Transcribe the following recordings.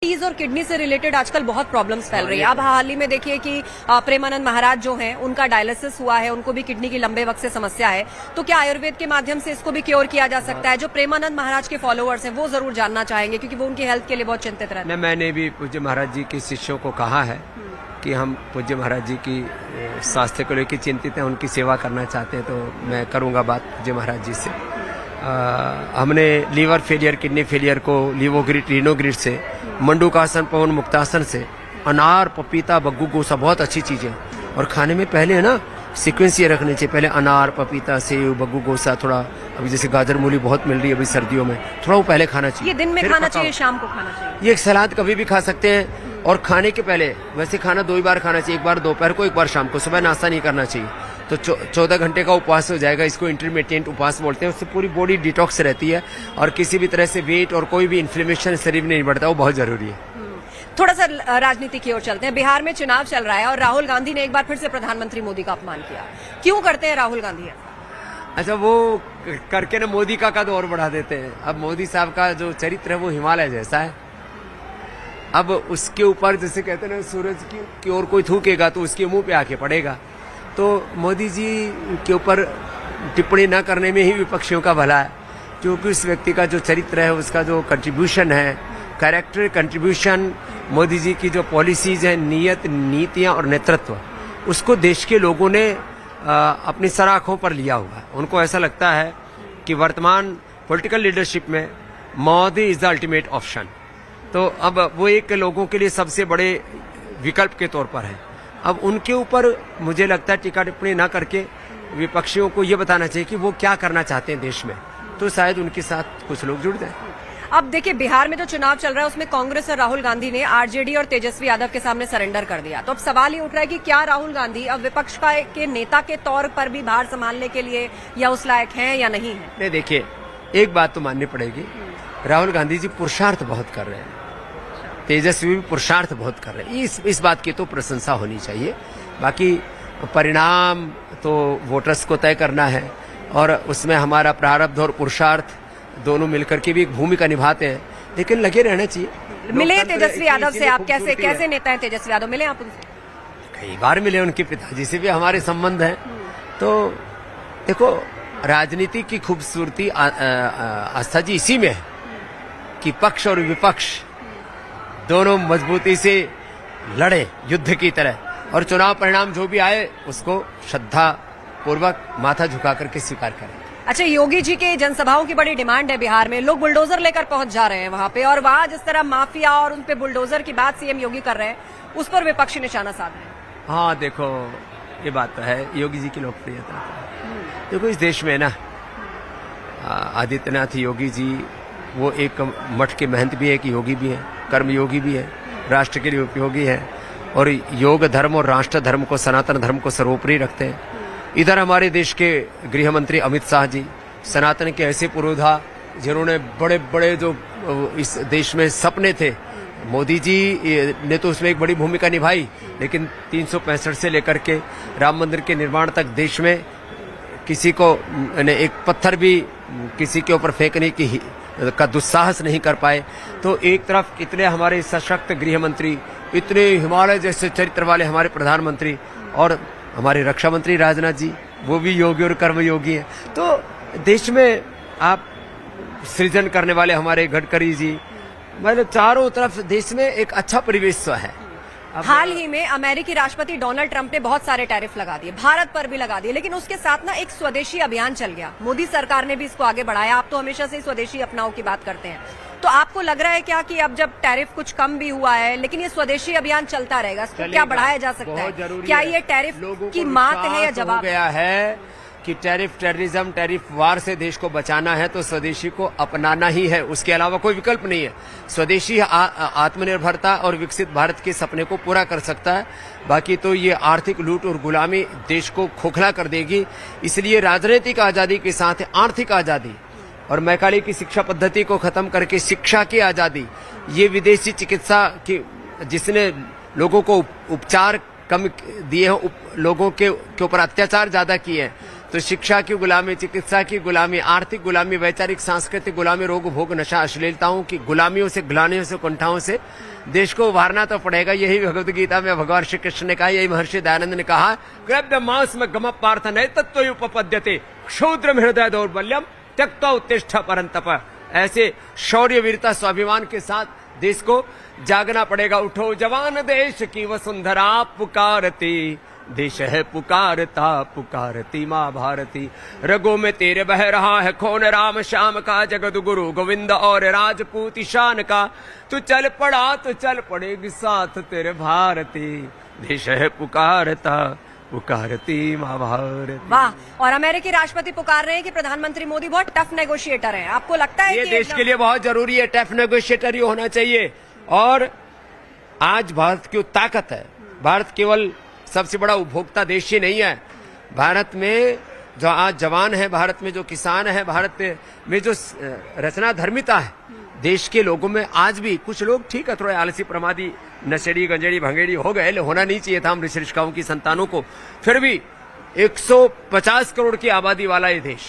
Diabetes और kidney से related आजकल बहुत प्रॉब्लम्स फैल रही है। अब हाल ही में देखिए कि प्रेमानंद महाराज जो हैं उनका डायलिसिस हुआ है, उनको भी किडनी की लंबे वक्त से समस्या है। तो क्या आयुर्वेद के माध्यम से इसको भी क्योर किया जा सकता है? जो प्रेमानंद महाराज के फॉलोअर्स हैं वो जरूर जानना चाहेंगे, क्योंकि वो उनकी हेल्थ के लिए बहुत चिंतित रहते हैं। मैंने भी पूज्य महाराज जी के शिष्यों को कहा है कि हम पूज्य महाराज जी की स्वास्थ्य को लेकर चिंतित हैं, उनकी सेवा करना चाहते हैं, तो मैं करूंगा बात पूज्य महाराज जी से। हमने लीवर फेलियर, किडनी फेलियर को लीवोग्रिड, रीनोग्रिड से, मंडूकासन, पवन मुक्तासन से, अनार, पपीता, बग्गू गोसा बहुत अच्छी चीजें। और खाने में पहले है ना सीक्वेंस ये रखने चाहिए, पहले अनार, पपीता, सेव, बग्गू गोसा, थोड़ा अभी जैसे गाजर मूली बहुत मिल रही है अभी सर्दियों में, थोड़ा वो पहले खाना चाहिए। ये दिन में खाना चाहिए, शाम को खाना चाहिए? ये एक सलाद कभी भी खा सकते हैं। और खाने के पहले वैसे खाना 2 ही बार खाना चाहिए, एक बार दोपहर को, एक बार शाम को। सुबह नाश्ता नहीं करना चाहिए, तो 14 घंटे का उपवास हो जाएगा। इसको इंटरमिटेंट उपवास बोलते हैं। उससे पूरी बॉडी डिटॉक्स रहती है और किसी भी तरह से वेट और कोई भी इन्फ्लेमेशन शरीर में नहीं बढ़ता, वो बहुत जरूरी है। थोड़ा सा राजनीति की ओर चलते हैं। बिहार में चुनाव चल रहा है और राहुल गांधी ने एक बार फिर से प्रधानमंत्री मोदी का अपमान किया। क्यों करते हैं राहुल गांधी? अच्छा, वो करके ना मोदी का कद और बढ़ा देते हैं। अब मोदी साहब का जो चरित्र है वो हिमालय जैसा है। अब उसके ऊपर जैसे कहते हैं ना, सूरज की ओर कोई थूकेगा तो उसके मुंह पे आके पड़ेगा। तो मोदी जी के ऊपर टिप्पणी न करने में ही विपक्षियों का भला है, क्योंकि उस व्यक्ति का जो चरित्र है, उसका जो कंट्रीब्यूशन है, कैरेक्टर कंट्रीब्यूशन, मोदी जी की जो पॉलिसीज हैं, नीयत, नीतियां और नेतृत्व, उसको देश के लोगों ने अपनी सराखों पर लिया हुआ है। उनको ऐसा लगता है कि वर्तमान पॉलिटिकल लीडरशिप में Modi is the ultimate option. तो अब वो एक लोगों के लिए सबसे बड़े विकल्प के तौर पर है। अब उनके ऊपर मुझे लगता है टीका टिप्पणी ना करके विपक्षियों को ये बताना चाहिए कि वो क्या करना चाहते हैं देश में, तो शायद उनके साथ कुछ लोग जुड़ जाए। अब देखिए, बिहार में जो चुनाव चल रहा है उसमें कांग्रेस और राहुल गांधी ने आरजेडी और तेजस्वी यादव के सामने सरेंडर कर दिया। तो अब सवाल ये उठ रहा है कि क्या राहुल गांधी अब विपक्ष के नेता के तौर पर भी भार संभालने के लिए या उस लायक हैं या नहीं है? नहीं, देखिए, एक बात तो माननी पड़ेगी, राहुल गांधी जी पुरुषार्थ बहुत कर रहे हैं, तेजस्वी भी पुरुषार्थ बहुत कर रहे हैं। इस बात की तो प्रशंसा होनी चाहिए। बाकी परिणाम तो वोटर्स को तय करना है, और उसमें हमारा प्रारब्ध और पुरुषार्थ दोनों मिलकर के भी एक भूमिका निभाते हैं, लेकिन लगे रहना चाहिए। मिले तेजस्वी यादव से आप? कैसे नेता है तेजस्वी यादव? मिले आप उनसे? कई बार मिले, उनके पिताजी से भी हमारे संबंध हैं। तो देखो, राजनीति की खूबसूरती आस्था जी इसी में है कि पक्ष और विपक्ष दोनों मजबूती से लड़े युद्ध की तरह, और चुनाव परिणाम जो भी आए उसको श्रद्धा पूर्वक माथा झुका करके स्वीकार करें। अच्छा, योगी जी के जनसभाओं की बड़ी डिमांड है बिहार में। लोग बुलडोजर लेकर पहुंच जा रहे हैं वहां पे, और वहां जिस तरह माफिया और उन पे बुलडोजर की बात सीएम योगी कर रहे हैं, उस पर विपक्षी निशाना साध रहे हैं। हाँ, देखो, ये बात तो है, योगी जी की लोकप्रियता। देखो, इस देश में ना आदित्यनाथ योगी जी वो एक मठ के महंत भी है, एक योगी भी है, कर्मयोगी भी है, राष्ट्र के लिए उपयोगी है, और योग धर्म और राष्ट्र धर्म को, सनातन धर्म को सर्वोपरि रखते हैं। इधर हमारे देश के गृह मंत्री अमित शाह जी, सनातन के ऐसे पुरोधा जिन्होंने बड़े बड़े जो इस देश में सपने थे, मोदी जी ने तो उसमें एक बड़ी भूमिका निभाई, लेकिन 365 से लेकर के राम मंदिर के निर्माण तक देश में किसी को एक पत्थर भी किसी के ऊपर फेंकने का दुस्साहस नहीं कर पाए। तो एक तरफ इतने हमारे सशक्त गृह मंत्री, इतने हिमालय जैसे चरित्र वाले हमारे प्रधानमंत्री, और हमारे रक्षा मंत्री राजनाथ जी, वो भी योगी और कर्मयोगी हैं। तो देश में आप सृजन करने वाले हमारे गडकरी जी, मतलब चारों तरफ देश में एक अच्छा परिवेश है। हाल ही में अमेरिकी राष्ट्रपति डोनाल्ड ट्रंप ने बहुत सारे टैरिफ लगा दिए, भारत पर भी लगा दिए, लेकिन उसके साथ ना एक स्वदेशी अभियान चल गया। मोदी सरकार ने भी इसको आगे बढ़ाया। आप तो हमेशा से स्वदेशी अपनाओ की बात करते हैं, तो आपको लग रहा है क्या कि अब जब टैरिफ कुछ कम भी हुआ है, लेकिन ये स्वदेशी अभियान चलता रहेगा, इसको क्या बढ़ाया जा सकता है? क्या ये टैरिफ की मात है या जवाब? गया है कि टैरिफ टेररिज्म, टैरिफ वार से देश को बचाना है तो स्वदेशी को अपनाना ही है, उसके अलावा कोई विकल्प नहीं है। स्वदेशी आत्मनिर्भरता और विकसित भारत के सपने को पूरा कर सकता है, बाकी तो ये आर्थिक लूट और गुलामी देश को खोखला कर देगी। इसलिए राजनीतिक आजादी के साथ आर्थिक आजादी और मैकाले की शिक्षा पद्धति को खत्म करके शिक्षा की आजादी, ये विदेशी चिकित्सा की जिसने लोगों को उपचार कम दिए हैं, लोगों के ऊपर अत्याचार ज्यादा किए हैं, तो शिक्षा की गुलामी, चिकित्सा की गुलामी, आर्थिक गुलामी, वैचारिक सांस्कृतिक गुलामी, रोग भोग नशा अश्लीलताओं की गुलामियों से, ग्लानियों से, कुंठाओं से देश को उभारना तो पड़ेगा। यही भगवत गीता में भगवान श्री कृष्ण ने कहा, यही महर्षि दयानंद ने कहा, ग्रब्य मांस में गम पार्थ नैतत्व उपपद्यते क्षुद्र हृदय दौर्बल्यम त्यक्त्वा उत्तिष्ठ परंतप। ऐसे शौर्य, वीरता, स्वाभिमान के साथ देश को जागना पड़ेगा। उठो जवान देश की वसुंधरा पुकारती, देश है पुकारता पुकारती माँ भारती। रगों में तेरे बह रहा है खून राम श्याम का, जगत गुरु गोविंद और राजपूत ईशान का। तू चल पड़ा तो चल पड़ेगी साथ तेरे भारती, देश है पुकारता पुकारती माँ भारती। वाह। और अमेरिकी राष्ट्रपति पुकार रहे हैं कि प्रधानमंत्री मोदी बहुत टफ नेगोशिएटर हैं। आपको लगता है ये कि देश के लिए बहुत जरूरी है, टफ नेगोशिएटर ही होना चाहिए। और आज भारत की ताकत है, भारत केवल सबसे बड़ा उपभोक्ता देश ही नहीं है। भारत में जो आज जवान है, भारत में जो किसान है, भारत में जो रचना धर्मिता है देश के लोगों में, आज भी कुछ लोग ठीक है थोड़े आलसी, प्रमादी, नशेड़ी, गंजेड़ी, भंगेड़ी हो गए, होना नहीं चाहिए था हम ऋषि ऋषिकाओं की संतानों को। फिर भी 150 करोड़ की आबादी वाला ये देश,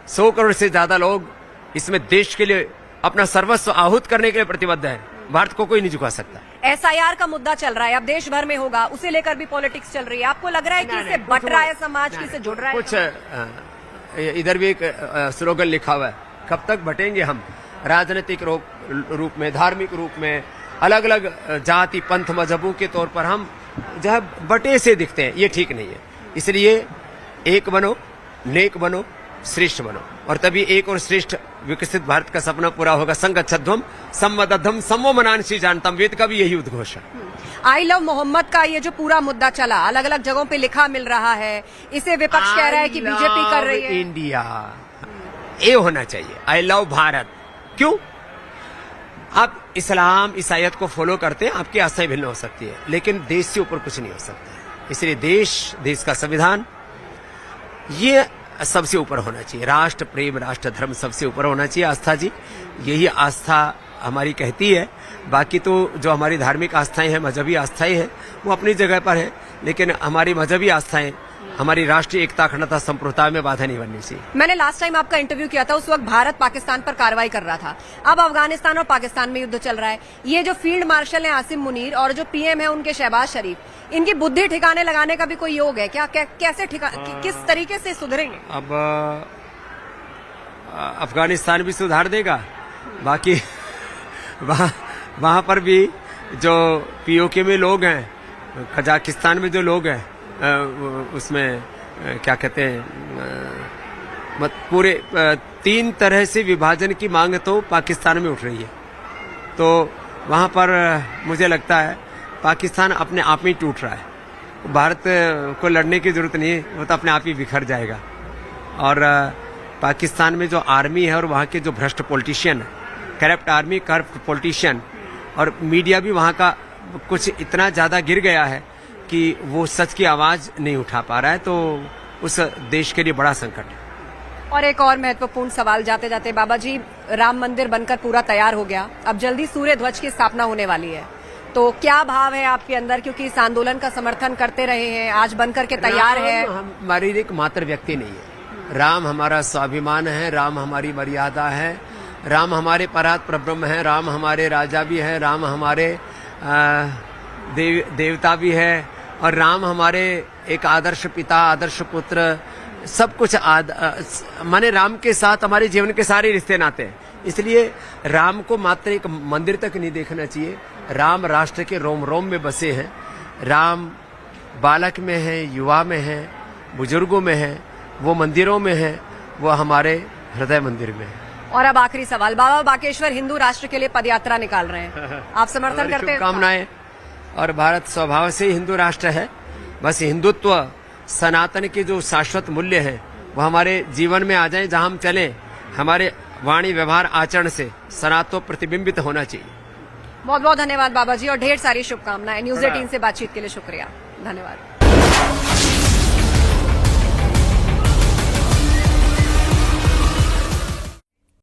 100 करोड़ से ज्यादा लोग इसमें देश के लिए अपना सर्वस्व आहूत करने के लिए प्रतिबद्ध है। भारत को कोई नहीं झुका सकता। SIR का मुद्दा चल रहा है, अब देश भर में होगा, उसे लेकर भी पॉलिटिक्स चल रही है। आपको लग रहा है कि इससे बट रहा है समाज, की से जुड़ रहा है? कुछ इधर भी एक स्लोगन लिखा हुआ है, कब तक बटेंगे हम, राजनीतिक रूप में, धार्मिक रूप में, अलग अलग जाति पंथ मजहबों के तौर पर हम जब बटे से दिखते हैं, ये ठीक नहीं है। इसलिए एक बनो, नेक बनो, श्रेष्ठ बनो, और तभी एक और श्रेष्ठ विकसित भारत का सपना पूरा होगा। संगच्छध्वम सम्मदध्वम सम्मो मनांसी जानतम, वेद का भी यही उद्घोष है। आई लव मोहम्मद का ये जो पूरा मुद्दा चला, अलग अलग जगहों पे लिखा मिल रहा है, इसे विपक्ष कह रहा है कि बीजेपी कर रही है। इंडिया, ये होना चाहिए। I love Bharat. क्यों? आप इस्लाम, ईसाईयत को फॉलो करते हैं, आपकी आस्थाएं भिन्न हो सकती है, लेकिन देश से ऊपर कुछ नहीं हो सकता। इसलिए देश का संविधान, ये सबसे ऊपर होना चाहिए। राष्ट्र प्रेम, राष्ट्र धर्म सबसे ऊपर होना चाहिए। आस्था जी, यही आस्था हमारी कहती है। बाकी तो जो हमारी धार्मिक आस्थाएं हैं, मजहबी आस्थाएं हैं, वो अपनी जगह पर है, लेकिन हमारी मजहबी आस्थाएं हमारी राष्ट्रीय एकता, अखंडता, संप्रभुता में बाधा नहीं बननी चाहिए। मैंने लास्ट टाइम आपका इंटरव्यू किया था, उस वक्त भारत पाकिस्तान पर कार्रवाई कर रहा था। अब अफगानिस्तान और पाकिस्तान में युद्ध चल रहा है। ये जो फील्ड मार्शल है आसिम मुनीर और जो PM है उनके शहबाज शरीफ, इनकी बुद्धि ठिकाने लगाने का भी कोई योग है क्या? कैसे किस तरीके से सुधरेंगे? अब अफगानिस्तान भी सुधार देगा, बाकी वहां पर भी जो POK में लोग हैं, कजाकिस्तान में जो लोग हैं, उसमें क्या कहते हैं, पूरे 3 तरह से विभाजन की मांग तो पाकिस्तान में उठ रही है। तो वहां पर मुझे लगता है पाकिस्तान अपने आप में टूट रहा है। भारत को लड़ने की जरूरत नहीं है, वो तो अपने आप ही बिखर जाएगा। और पाकिस्तान में जो आर्मी है और वहाँ के जो भ्रष्ट politician, corrupt army, corrupt politician, और मीडिया भी वहाँ का कुछ इतना ज्यादा गिर गया है कि वो सच की आवाज नहीं उठा पा रहा है। तो उस देश के लिए बड़ा संकट है। और एक और महत्वपूर्ण सवाल जाते जाते, बाबा जी, राम मंदिर बनकर पूरा तैयार हो गया, अब जल्दी सूर्य ध्वज की स्थापना होने वाली है, तो क्या भाव है आपके अंदर? क्योंकि इस आंदोलन का समर्थन करते रहे हैं, आज बनकर के तैयार है। हमारी एक मात्र व्यक्ति नहीं है, राम हमारा स्वाभिमान है, राम हमारी मर्यादा है, राम हमारे परात परब्रह्म है, राम हमारे राजा भी है, राम हमारे देवता भी है, और राम हमारे एक आदर्श पिता, आदर्श पुत्र, सब कुछ माने राम के साथ हमारे जीवन के सारे रिश्ते नाते हैं। इसलिए राम को मात्र एक मंदिर तक नहीं देखना चाहिए। राम राष्ट्र के रोम रोम में बसे हैं। राम बालक में है, युवा में है, बुजुर्गों में है, वो मंदिरों में है, वो हमारे हृदय मंदिर में है। और अब आखिरी सवाल, बाबा बागेश्वर हिंदू राष्ट्र के लिए पदयात्रा निकाल रहे हैं, आप समर्थन करते हैं? शुभकामनाएं। और भारत स्वभाव से हिंदू राष्ट्र है, बस हिंदुत्व, सनातन के जो शाश्वत मूल्य हैं वो हमारे जीवन में आ जाए, जहां हम चलें, हमारे वाणी व्यवहार आचरण से सनातन प्रतिबिंबित होना चाहिए। बहुत बहुत धन्यवाद बाबा जी, और ढेर सारी शुभकामनाएं। न्यूज़ 18 से बातचीत के लिए शुक्रिया, धन्यवाद।